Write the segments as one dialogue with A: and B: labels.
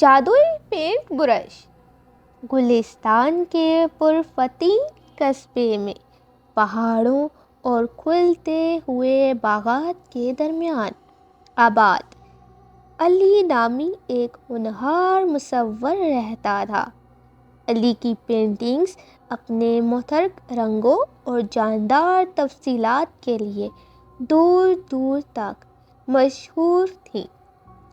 A: جادوئی paint brush. گلستان کے پرفتیں قصبے میں پہاڑوں اور کھلتے ہوئے باغات کے درمیان آباد علی نامی ایک ہونہار مصور رہتا تھا۔ علی کی پینٹنگز اپنے متحرک رنگوں اور جاندار تفصیلات کے لیے دور دور تک مشہور تھیں،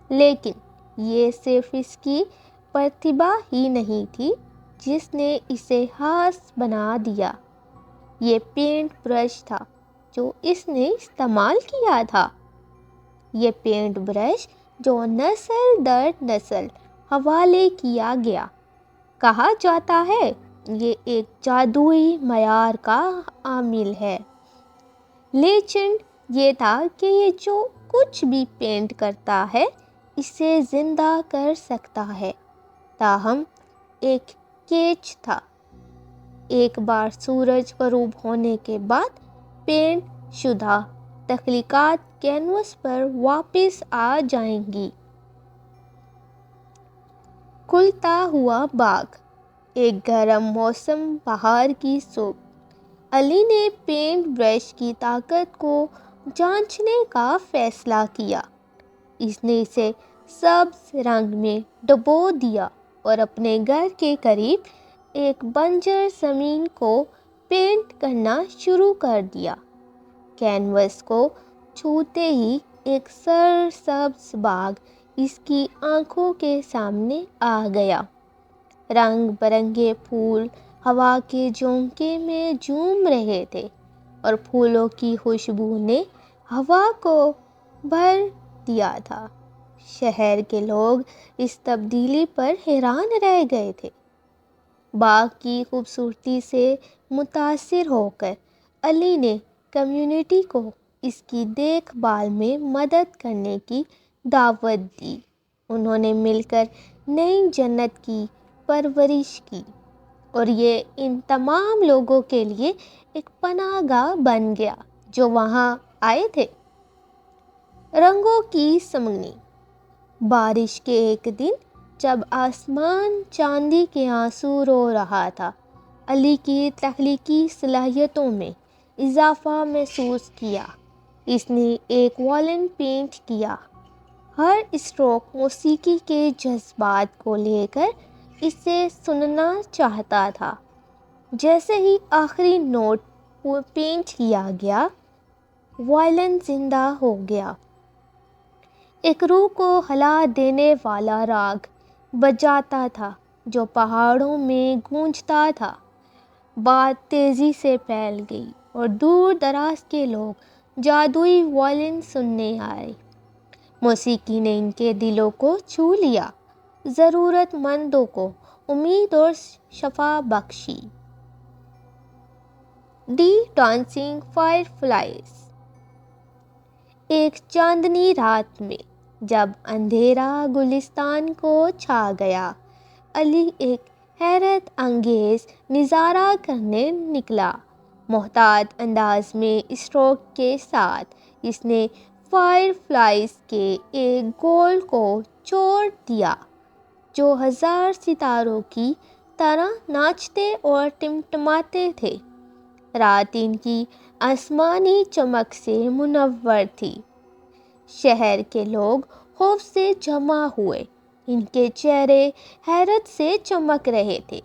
A: لیکن یہ صرف اس کی پرتبھا ہی نہیں تھی جس نے اسے خاص بنا دیا، یہ پینٹ برش تھا جو اس نے استعمال کیا تھا۔ یہ پینٹ برش جو نسل در نسل حوالے کیا گیا، کہا جاتا ہے یہ ایک جادوئی معیار کا حامل ہے۔ لیجنڈ یہ تھا کہ یہ جو کچھ بھی پینٹ کرتا ہے اسے زندہ کر سکتا ہے، تاہم ایک کیچ تھا۔ ایک بار سورج غروب ہونے کے بعد پینٹ شدہ تخلیقات کینوس پر واپس آ جائیں گی۔ کھلتا ہوا باغ۔ ایک گرم موسم بہار کی صبح، علی نے پینٹ برش کی طاقت کو جانچنے کا فیصلہ کیا۔ اس نے اسے سبز رنگ میں ڈبو دیا اور اپنے گھر کے قریب ایک بنجر زمین کو پینٹ کرنا شروع کر دیا۔ کینوس کو چھوتے ہی ایک سرسبز باغ اس کی آنکھوں کے سامنے آ گیا۔ رنگ برنگے پھول ہوا کے جھونکے میں جھوم رہے تھے اور پھولوں کی خوشبو نے ہوا کو بھر دیا تھا۔ شہر کے لوگ اس تبدیلی پر حیران رہ گئے تھے۔ باغ کی خوبصورتی سے متاثر ہو کر علی نے کمیونٹی کو اس کی دیکھ بھال میں مدد کرنے کی دعوت دی۔ انہوں نے مل کر نئی جنت کی پرورش کی اور یہ ان تمام لوگوں کے لیے ایک پناہ گاہ بن گیا جو وہاں آئے تھے۔ رنگوں کی سمگنی۔ بارش کے ایک دن جب آسمان چاندی کے آنسو رو رہا تھا، علی کی تخلیقی صلاحیتوں میں اضافہ محسوس کیا۔ اس نے ایک وائلن پینٹ کیا، ہر اسٹروک موسیقی کے جذبات کو لے کر اسے سننا چاہتا تھا۔ جیسے ہی آخری نوٹ پینٹ کیا گیا، وائلن زندہ ہو گیا۔ ایک روح کو ہلا دینے والا راگ بجاتا تھا جو پہاڑوں میں گونجتا تھا۔ بات تیزی سے پھیل گئی اور دور دراز کے لوگ جادوئی وائلن سننے آئے۔ موسیقی نے ان کے دلوں کو چھو لیا، ضرورت مندوں کو امید اور شفا بخشی۔ دی ڈانسنگ فائر فلائز۔ ایک چاندنی رات میں جب اندھیرا گلستان کو چھا گیا، علی ایک حیرت انگیز نظارہ کرنے نکلا۔ محتاط انداز میں اسٹروک کے ساتھ اس نے فائر فلائز کے ایک گول کو چھوڑ دیا جو ہزار ستاروں کی طرح ناچتے اور ٹمٹماتے تھے۔ رات ان کی آسمانی چمک سے منور تھی۔ شہر کے لوگ خوف سے جمع ہوئے، ان کے چہرے حیرت سے چمک رہے تھے۔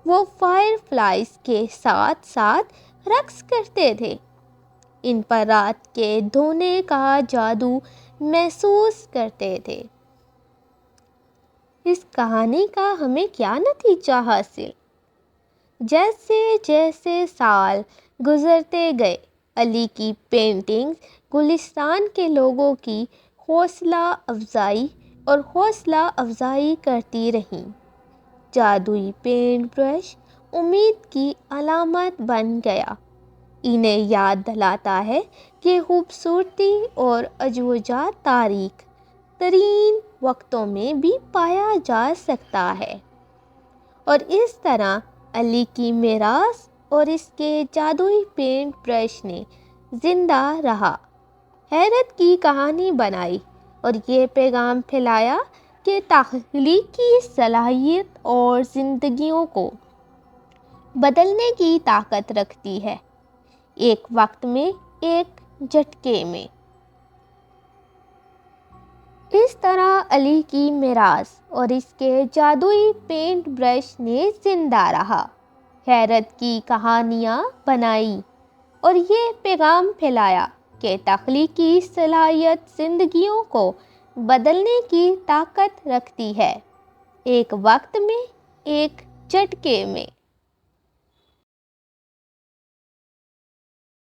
A: وہ فائر فلائز کے ساتھ ساتھ رقص کرتے تھے، ان پر رات کے دھونے کا جادو محسوس کرتے تھے۔ اس کہانی کا ہمیں کیا نتیجہ حاصل؟ جیسے جیسے سال گزرتے گئے، علی کی پینٹنگز گلستان کے لوگوں کی حوصلہ افزائی کرتی رہیں۔ جادوئی پینٹ برش امید کی علامت بن گیا، انہیں یاد دلاتا ہے کہ خوبصورتی اور عجوبہ تاریک ترین وقتوں میں بھی پایا جا سکتا ہے۔ اور اس طرح علی کی میراث اور اس کے جادوئی پینٹ برش نے زندہ رہا، حیرت کی کہانی بنائی اور یہ پیغام پھیلایا کہ تخلیقی صلاحیت اور زندگیوں کو بدلنے کی طاقت رکھتی ہے، ایک وقت میں، ایک جھٹکے میں۔ اس طرح علی کی میراث اور اس کے جادوئی پینٹ برش نے زندہ رہا، حیرت کی کہانیاں بنائی اور یہ پیغام پھیلایا کہ تخلیقی صلاحیت زندگیوں کو بدلنے کی طاقت رکھتی ہے، ایک وقت میں، ایک جھٹکے میں۔